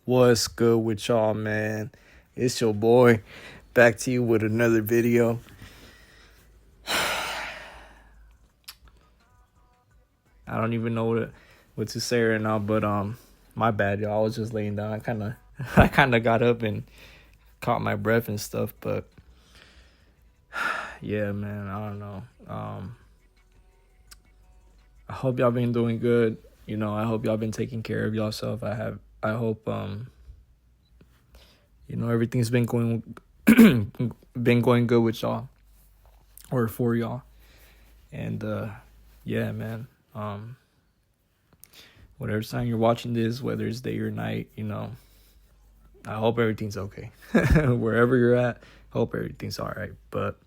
What's good with y'all, man? It's your boy back to you with another video. I don't even know what to say right now, but my bad, y'all. I was just laying down. I kind of got up and caught my breath and stuff, but yeah, man. I don't know. I hope y'all been doing good. I hope y'all been taking care of yourself. I hope everything's been going been going good with y'all or for y'all. And yeah, man. Whatever time you're watching this, whether it's day or night, I hope everything's okay. Wherever you're at, hope everything's all right. But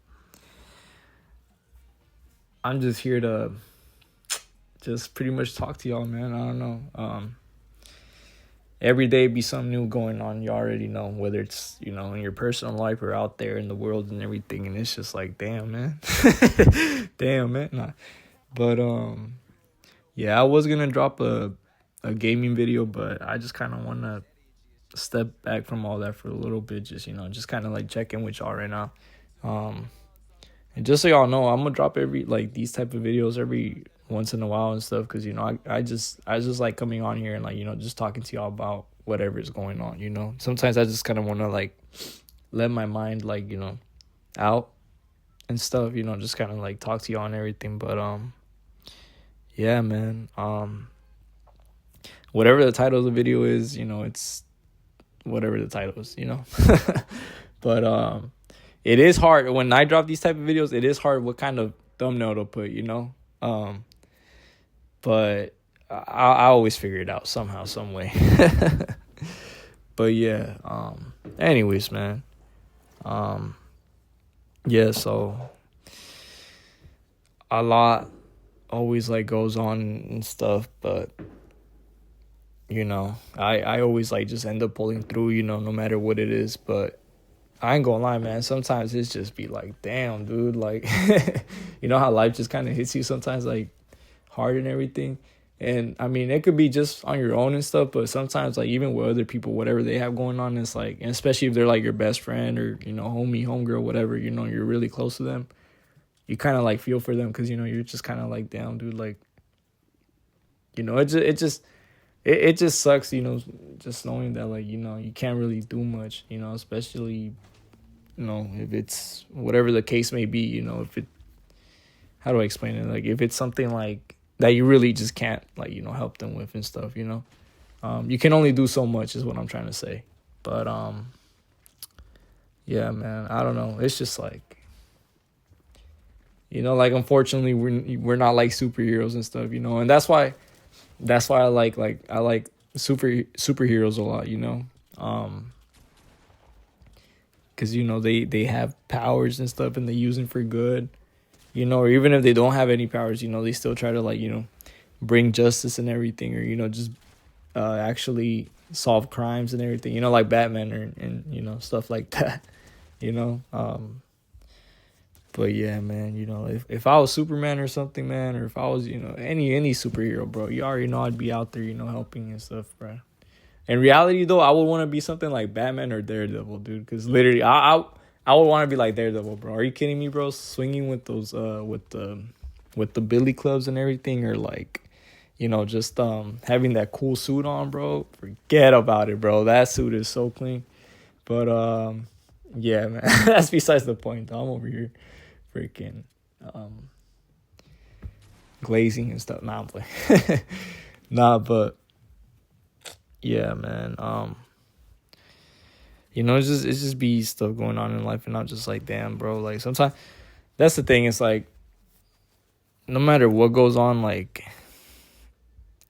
I'm just here to just pretty much talk to y'all, man. I don't know. Every day be something new going on. You already know, whether it's, in your personal life or out there in the world and everything. And it's just like, damn, man. Damn, man. Nah. But, yeah, I was going to drop a gaming video, but I just kind of want to step back from all that for a little bit. Just, just kind of like check in with y'all right now. And just so y'all know, I'm going to drop these type of videos every once in a while and stuff, because I just like coming on here and just talking to y'all about whatever is going on. Sometimes I just kind of want to like let my mind out and stuff, just kind of like talk to y'all and everything. But yeah, man, whatever the title of the video is, it's whatever the title is, But it is hard when I drop these type of videos. It is hard what kind of thumbnail to put, but I always figure it out somehow, some way. But yeah, anyways, man. Yeah, so a lot always like goes on and stuff, but I always like just end up pulling through, no matter what it is. But I ain't gonna lie, man, sometimes it's just be like, damn, dude, like how life just kind of hits you sometimes, like hard and everything. And I mean, it could be just on your own and stuff, but sometimes like even with other people, whatever they have going on, it's like, and especially if they're like your best friend or homie, homegirl, whatever, you're really close to them, you kind of like feel for them, because you're just kind of like, damn, dude, like it just sucks, just knowing that like you can't really do much, especially if it's whatever the case may be, if it, how do I explain it, like if it's something like that you really just can't like help them with and stuff, you can only do so much is what I'm trying to say. But yeah, man, I don't know, it's just like like unfortunately we're not like superheroes and stuff, and that's why I like superheroes a lot, because they have powers and stuff and they use them for good, or even if they don't have any powers, they still try to like bring justice and everything, or just actually solve crimes and everything, like Batman and stuff like that. But yeah, man, if I was Superman or something, man, or if I was any superhero, bro, you already know I'd be out there helping and stuff, bro. In reality, though, I would want to be something like Batman or Daredevil, dude. Because literally, I would want to be like Daredevil, bro. Are you kidding me, bro? Swinging with those with the billy clubs and everything, or like, just having that cool suit on, bro. Forget about it, bro. That suit is so clean. But yeah, man, that's besides the point. Though. I'm over here freaking glazing and stuff. Nah, I'm playing. Nah, but. Yeah, man. It's just be stuff going on in life, and I'm just like, damn, bro. Like sometimes that's the thing. It's like no matter what goes on, like,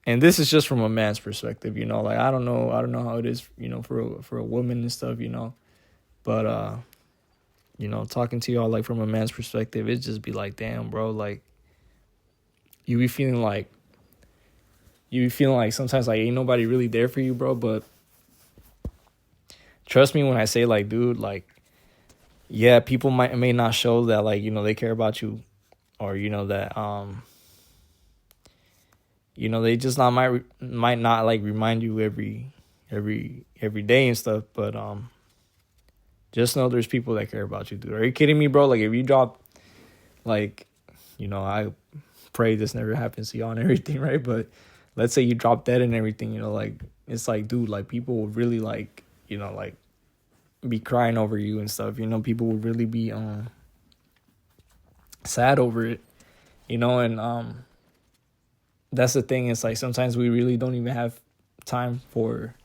and this is just from a man's perspective, like I don't know how it is, for a woman and stuff, but talking to y'all like from a man's perspective, it just be like, damn, bro, like you be feeling like sometimes like ain't nobody really there for you, bro. But trust me when I say like, dude, like, yeah, people may not show that like, they care about you, or that they just might not like remind you every day and stuff. But just know there's people that care about you, dude. Are you kidding me, bro? Like if you drop, like, I pray this never happens to y'all and everything, right? But let's say you drop dead and everything, like it's like, dude, like people will really like, like be crying over you and stuff. People will really be sad over it, and that's the thing. It's like sometimes we really don't even have time for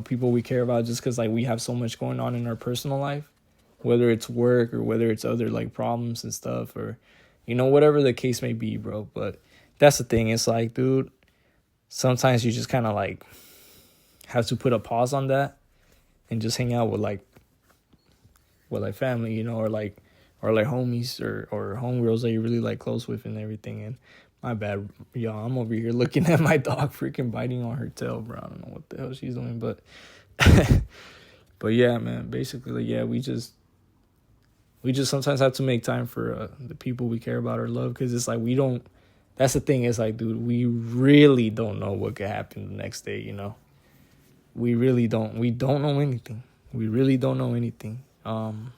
people we care about, just because like we have so much going on in our personal life, whether it's work or whether it's other like problems and stuff, or whatever the case may be, bro. But that's the thing. It's like, dude, sometimes you just kind of like have to put a pause on that and just hang out with like family, or like homies or homegirls that you're really like close with and everything. And my bad, y'all, I'm over here looking at my dog freaking biting on her tail, bro. I don't know what the hell she's doing, but but yeah, man, basically, yeah, we just sometimes have to make time for the people we care about or love, because it's like that's the thing. It's like, dude, we really don't know what could happen the next day, we really don't. We don't know anything. We really don't know anything. And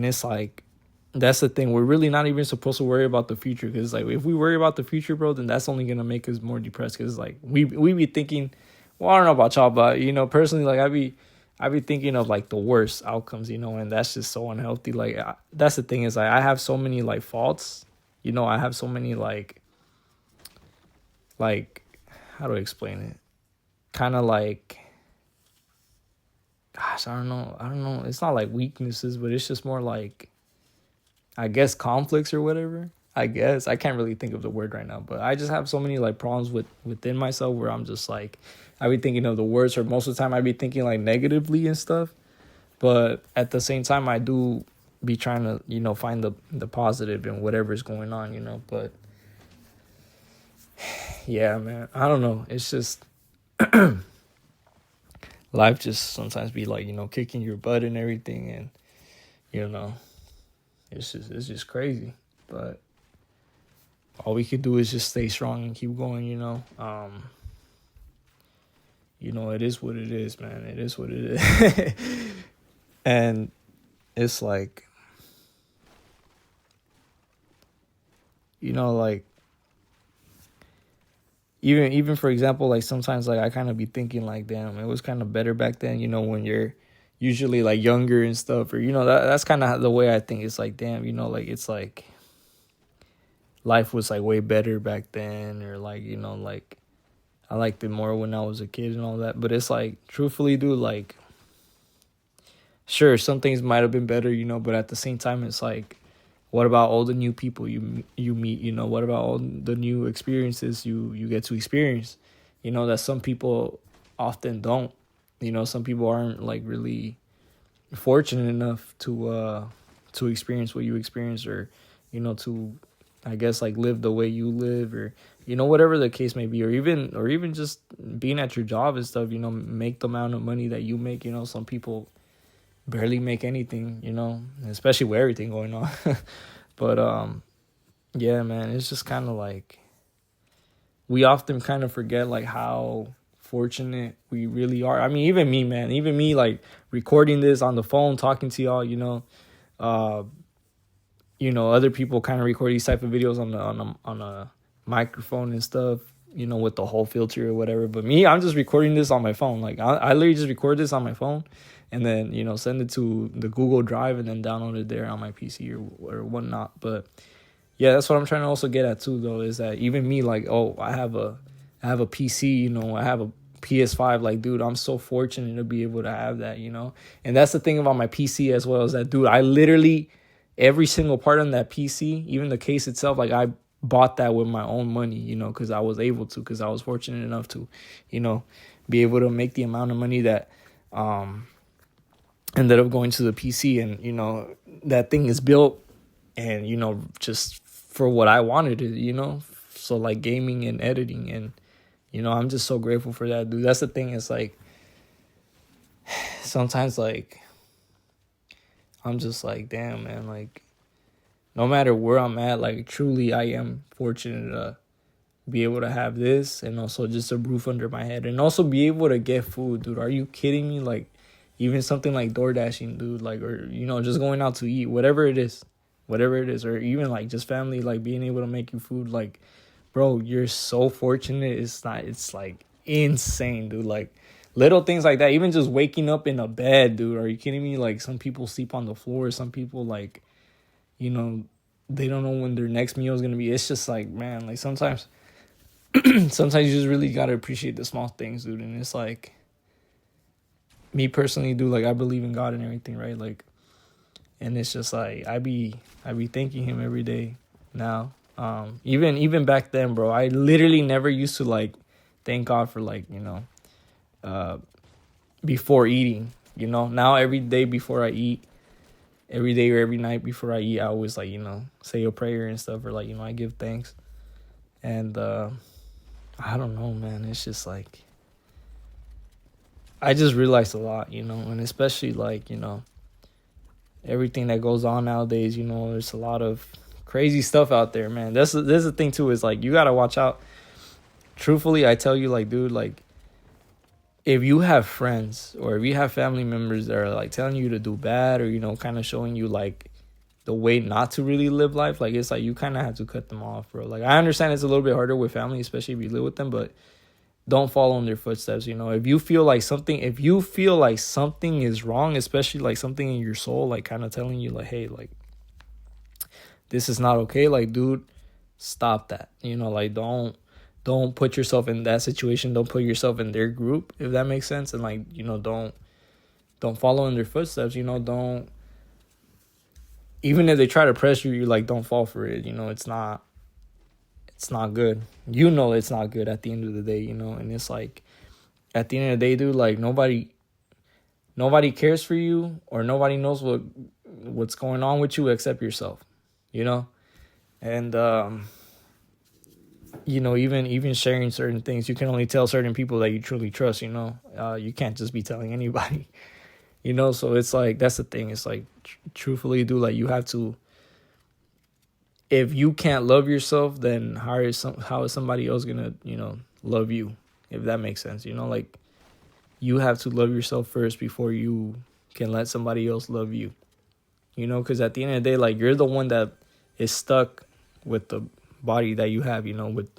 it's like, that's the thing. We're really not even supposed to worry about the future, because like if we worry about the future, bro, then that's only gonna make us more depressed. Because like we be thinking, well, I don't know about y'all, but personally, like I be thinking of like the worst outcomes, and that's just so unhealthy. Like that's the thing. Is like I have so many like faults, I have so many like how do I explain it? Kind of like, gosh, I don't know. It's not like weaknesses, but it's just more like, I guess, conflicts or whatever. I guess I can't really think of the word right now, but I just have so many like problems within myself, where I'm just like, I be thinking of the worst, or most of the time I be thinking like negatively and stuff. But at the same time, I do be trying to, find the positive in whatever's going on, but yeah, man, I don't know. It's just life just sometimes be like, kicking your butt and everything. And, it's just crazy. But all we could do is just stay strong and keep going, it is what it is, man. It is what it is. And it's like, like, even for example, like sometimes like I kind of be thinking like, damn, it was kind of better back then, when you're usually like younger and stuff, or that's kind of the way I think. It's like, damn, like it's like life was like way better back then, or like like I liked it more when I was a kid and all that. But it's like, truthfully, dude, like, sure, some things might have been better, but at the same time, it's like, what about all the new people you meet? What about all the new experiences you get to experience? That some people often don't. Some people aren't like really fortunate enough to experience what you experience, or to, I guess, like live the way you live, or whatever the case may be, or even just being at your job and stuff. Make the amount of money that you make. Some people barely make anything, especially with everything going on. But yeah, man, it's just kind of like, we often kind of forget like how fortunate we really are. I mean, even me, man, like recording this on the phone, talking to y'all, other people kind of record these type of videos on a microphone and stuff, with the whole filter or whatever. But me, I'm just recording this on my phone. Like I literally just record this on my phone, and then send it to the Google Drive, and then download it there on my PC or whatnot. But yeah, that's what I'm trying to also get at too, though, is that even me, like, oh, I have a PC, I have a PS5. Like, dude, I'm so fortunate to be able to have that, And that's the thing about my PC as well, is that, dude, I literally, every single part on that PC, even the case itself, like I bought that with my own money, because I was able to, because I was fortunate enough to, be able to make the amount of money that ended up going to the PC, and that thing is built, and just for what I wanted it, so like gaming and editing, and I'm just so grateful for that, dude. That's the thing. It's like, sometimes like I'm just like, damn, man, like no matter where I'm at, like truly I am fortunate to be able to have this, and also just a roof under my head, and also be able to get food, dude. Are you kidding me? Like, even something like door dashing, dude, like, or, just going out to eat, whatever it is, or even like just family, like being able to make you food, like, bro, you're so fortunate. It's like insane, dude. Like, little things like that, even just waking up in a bed, dude. Are you kidding me? Like, some people sleep on the floor, some people, like, you know, they don't know when their next meal is gonna be. It's just like, man, like, sometimes sometimes you just really gotta appreciate the small things, dude. And it's like, me personally, dude, like, I believe in God and everything, right? Like, and it's just like, I be thanking him every day now. Even back then, bro, I literally never used to, like, thank God for, like, before eating. Now every day before I eat, every day or every night before I eat, I always, like, say a prayer and stuff, or, like, I give thanks. And I don't know, man. It's just like, I just realized a lot, and especially, like, everything that goes on nowadays. There's a lot of crazy stuff out there, man. This is the thing too, is like, you gotta watch out. Truthfully, I tell you, like, dude, like, if you have friends or if you have family members that are, like, telling you to do bad, or kind of showing you, like, the way not to really live life, like, it's like, you kind of have to cut them off, bro. Like, I understand it's a little bit harder with family, especially if you live with them, but don't follow in their footsteps. If you feel like something is wrong, especially, like, something in your soul, like, kind of telling you, like, hey, like, this is not okay, like, dude, stop that. Like, don't put yourself in that situation. Don't put yourself in their group, if that makes sense. And, like, don't follow in their footsteps. Don't, even if they try to pressure you, like, don't fall for it. It's not good. It's not good at the end of the day. And it's like, at the end of the day, dude, like, nobody cares for you, or nobody knows what's going on with you except yourself. And even sharing certain things, you can only tell certain people that you truly trust. You can't just be telling anybody. So it's like, that's the thing. It's like, truthfully, dude, like, you have to. If you can't love yourself, then how is somebody else gonna, love you? If that makes sense, like, you have to love yourself first before you can let somebody else love you. Because at the end of the day, like, you're the one that is stuck with the body that you have. With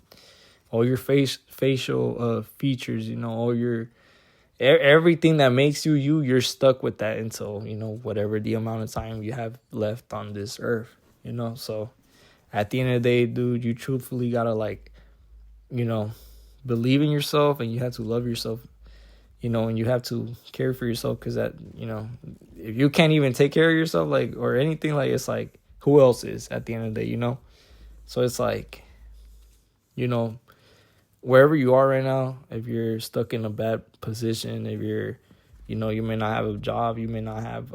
all your facial features, all your everything that makes you, you're stuck with that until whatever the amount of time you have left on this earth. So. At the end of the day, dude, you truthfully gotta, like, believe in yourself, and you have to love yourself, and you have to care for yourself, because that, if you can't even take care of yourself, like, or anything, like, it's like, who else is at the end of the day, So it's like, wherever you are right now, if you're stuck in a bad position, if you're, you may not have a job, you may not have,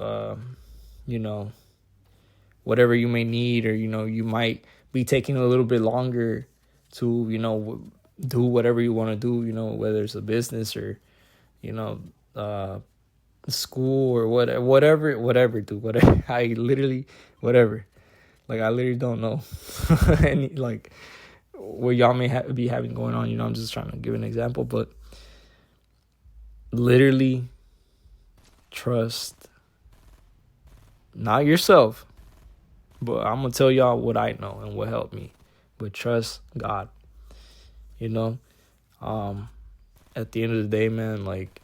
whatever you may need, or, you might be taking a little bit longer to, do whatever you want to do, whether it's a business or, school or whatever, dude, whatever. I literally, whatever. Like, I literally don't know any, like, what y'all may be having going on, I'm just trying to give an example, but literally trust, not yourself, but I'm going to tell y'all what I know and what helped me. But trust God. At the end of the day, man, like,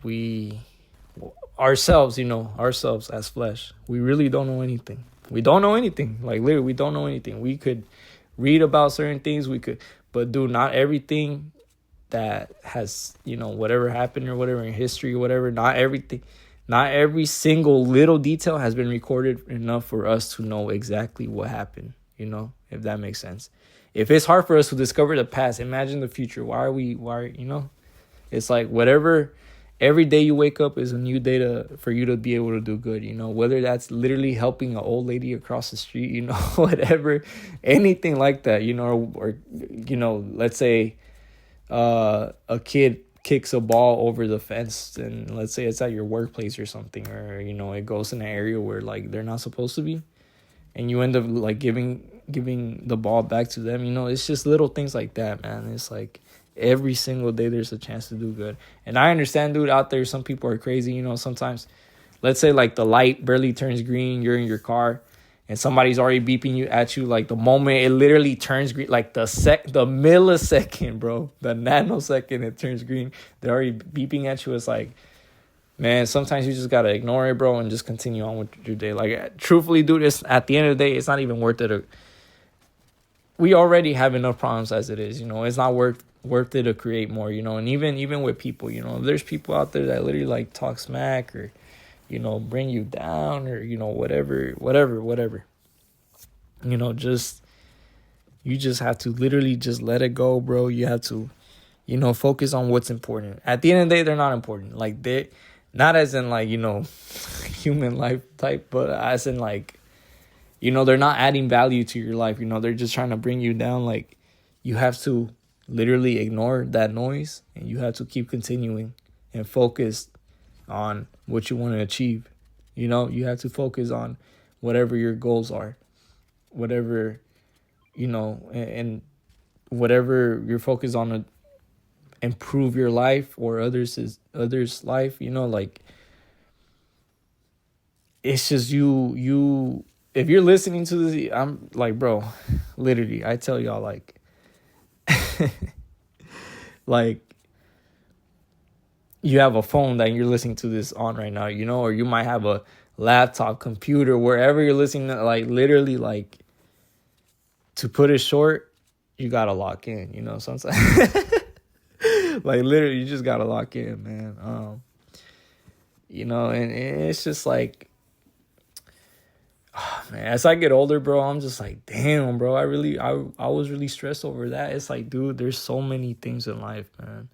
we ourselves as flesh, we really don't know anything. We don't know anything. Like, literally, we don't know anything. We could read about certain things. But dude, not everything that has, whatever happened or whatever in history or whatever, not every single little detail has been recorded enough for us to know exactly what happened, if that makes sense. If it's hard for us to discover the past, imagine the future. It's like, whatever, every day you wake up is a new day for you to be able to do good, whether that's literally helping an old lady across the street, whatever, anything like that, or let's say a kid kicks a ball over the fence, and let's say it's at your workplace or something, or it goes in an area where, like, they're not supposed to be, and you end up, like, giving giving the ball back to them. It's just little things like that, man. It's like every single day there's a chance to do good. And I understand, dude, out there some people are crazy. Sometimes, let's say like the light barely turns green, you're in your car, and somebody's already beeping you at you. Like the moment it literally turns green, like the millisecond, bro, the nanosecond it turns green, they're already beeping at you. It's like, man, sometimes you just gotta ignore it, bro, and just continue on with your day. Like, truthfully, dude, at the end of the day, it's not even worth it. We already have enough problems as it is. It's not worth it to create more. And even with people, there's people out there that literally like talk smack or bring you down or whatever. Just you just have to literally just let it go, bro. You have to focus on what's important. At the end of the day, they're not important. Like, they not as in like human life type, but as in like they're not adding value to your life. They're just trying to bring you down. Like, you have to literally ignore that noise, and you have to keep continuing and focus on what you want to achieve. You have to focus on whatever your goals are, whatever, and whatever you're focused on to improve your life or others' life. Like, it's just you. If you're listening to this, I'm like, bro, literally, I tell y'all, like, like, you have a phone that you're listening to this on right now, or you might have a laptop, computer, wherever you're listening to, like, literally, like, to put it short, you gotta lock in, sometimes. Like, literally, you just gotta lock in, man. And it's just like, oh, man, as I get older, bro, I'm just like, damn, bro, I was really stressed over that. It's like, dude, there's so many things in life, man.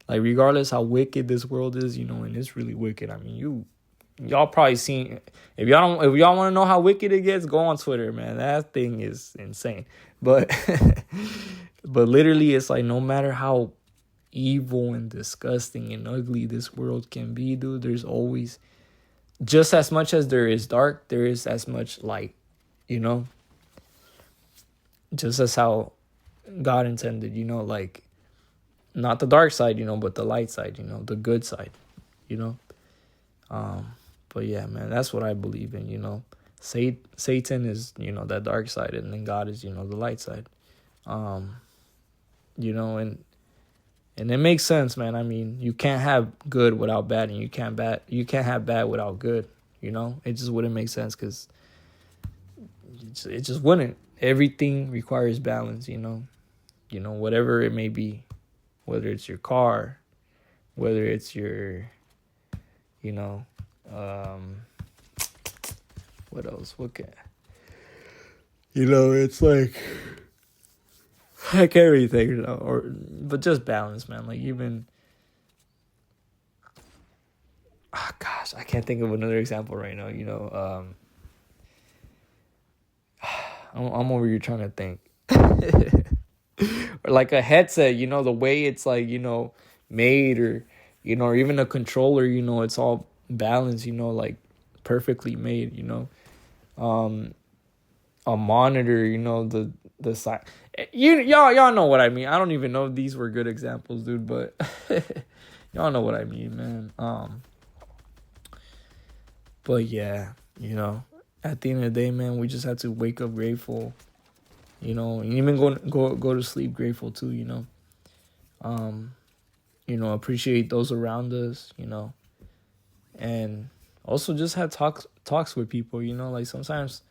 Like, regardless how wicked this world is, and it's really wicked. I mean, y'all probably seen, if y'all want to know how wicked it gets, go on Twitter, man. That thing is insane. But but literally, it's like, no matter how evil and disgusting and ugly this world can be, dude, there's always, just as much as there is dark, there is as much light, just as how God intended, like, not the dark side, but the light side, the good side, but yeah, man, that's what I believe in. Satan is, that dark side, and then God is, the light side. And it makes sense, man. I mean, you can't have good without bad, and you can't have bad without good. It just wouldn't make sense, because it just wouldn't. Everything requires balance, whatever it may be, whether it's your car, whether it's your, what else? It's like, heck, everything, but just balance, man. Like, even, gosh, I can't think of another example right now. I'm over here trying to think. Or like a headset, the way it's like, made, or, or even a controller, it's all balanced, like perfectly made, a monitor, the side. Y'all know what I mean. I don't even know if these were good examples, dude, but y'all know what I mean, man. But yeah, at the end of the day, man, we just have to wake up grateful, and even go to sleep grateful too, appreciate those around us, and also just have talks with people, like sometimes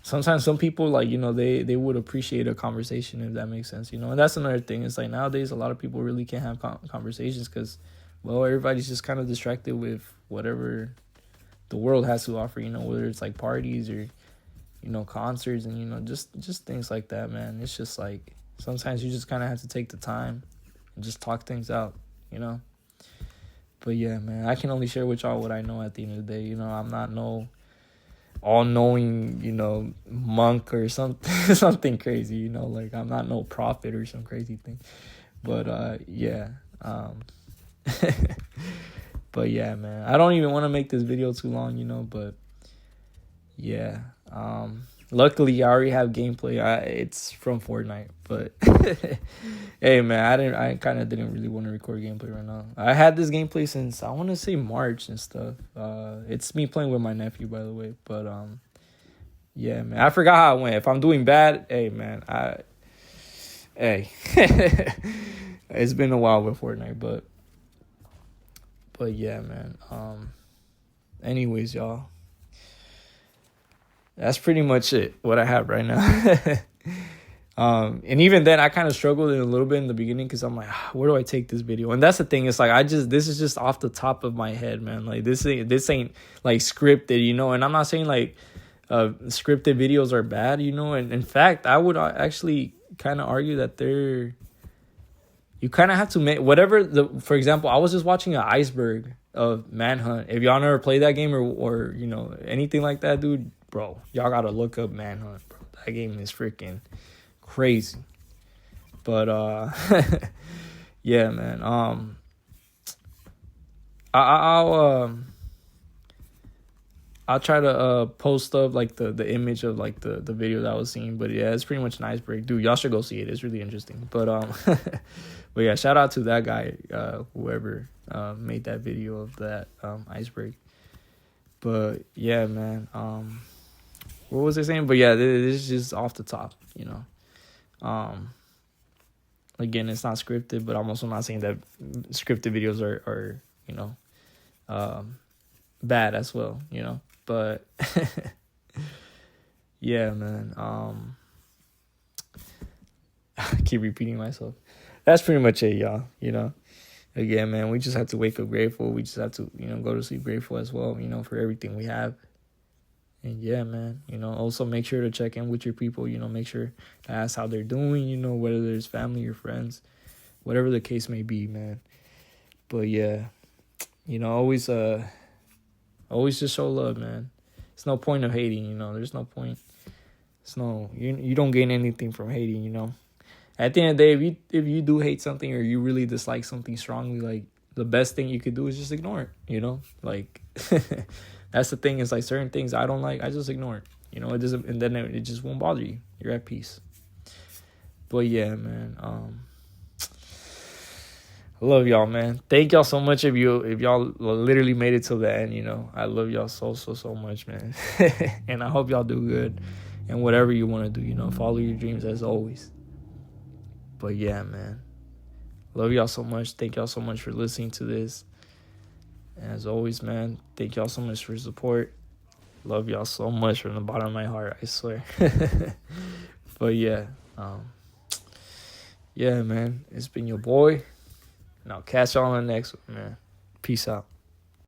some people, like, they would appreciate a conversation, if that makes sense, and that's another thing. It's like, nowadays a lot of people really can't have conversations because, well, everybody's just kind of distracted with whatever the world has to offer, whether it's like parties or, concerts and, just things like that, man. It's just like, sometimes you just kind of have to take the time and just talk things out, But yeah, man, I can only share with y'all what I know at the end of the day. I'm not no all-knowing, monk or something, something crazy, like, I'm not no prophet or some crazy thing. But, yeah. But yeah, man, I don't even want to make this video too long, but yeah. Luckily, I already have gameplay. It's from Fortnite, but hey, man, I kind of didn't really want to record gameplay right now. I had this gameplay since I want to say March and stuff. It's me playing with my nephew, by the way. But yeah, man, I forgot how it went. If I'm doing bad, hey, man, hey, it's been a while with Fortnite, but yeah, man. Anyways, y'all. That's pretty much it. What I have right now. And even then, I kind of struggled a little bit in the beginning because I'm like, where do I take this video? And that's the thing. It's like this is just off the top of my head, man. Like this ain't like scripted, you know. And I'm not saying like scripted videos are bad, you know. And in fact, I would actually kind of argue that you kind of have to make whatever for example, I was just watching an iceberg of Manhunt. If y'all never played that game or you know anything like that, dude. Bro, y'all gotta look up Manhunt, bro. That game is freaking crazy. But yeah, man. I'll try to post up like the image of like the video that I was seeing. But yeah, it's pretty much an iceberg, dude. Y'all should go see it. It's really interesting. But but yeah, shout out to that guy, whoever made that video of that iceberg. But yeah, man. What was I saying? But yeah, this is just off the top, you know. Again, it's not scripted, but I'm also not saying that scripted videos are you know, bad as well, you know. But yeah, man. I keep repeating myself. That's pretty much it, y'all. You know. Again, man, we just have to wake up grateful. We just have to, you know, go to sleep grateful as well, you know, for everything we have. And yeah, man, you know, also make sure to check in with your people, you know, make sure to ask how they're doing, you know, whether there's family or friends, whatever the case may be, man. But yeah, you know, always just show love, man. It's no point of hating, you know, there's no point. You don't gain anything from hating, you know. At the end of the day, if you do hate something or you really dislike something strongly, like the best thing you could do is just ignore it, you know, like that's the thing. Is like certain things I don't like, I just ignore it. You know, it doesn't, and then it just won't bother you. You're at peace. But yeah, man. I love y'all, man. Thank y'all so much if y'all literally made it till the end. You know, I love y'all so much, man. And I hope y'all do good and whatever you want to do. You know, follow your dreams as always. But yeah, man. Love y'all so much. Thank y'all so much for listening to this. As always, man, thank y'all so much for your support. Love y'all so much from the bottom of my heart, I swear. But yeah, yeah, man, it's been your boy, and I'll catch y'all on the next one, man. Peace out.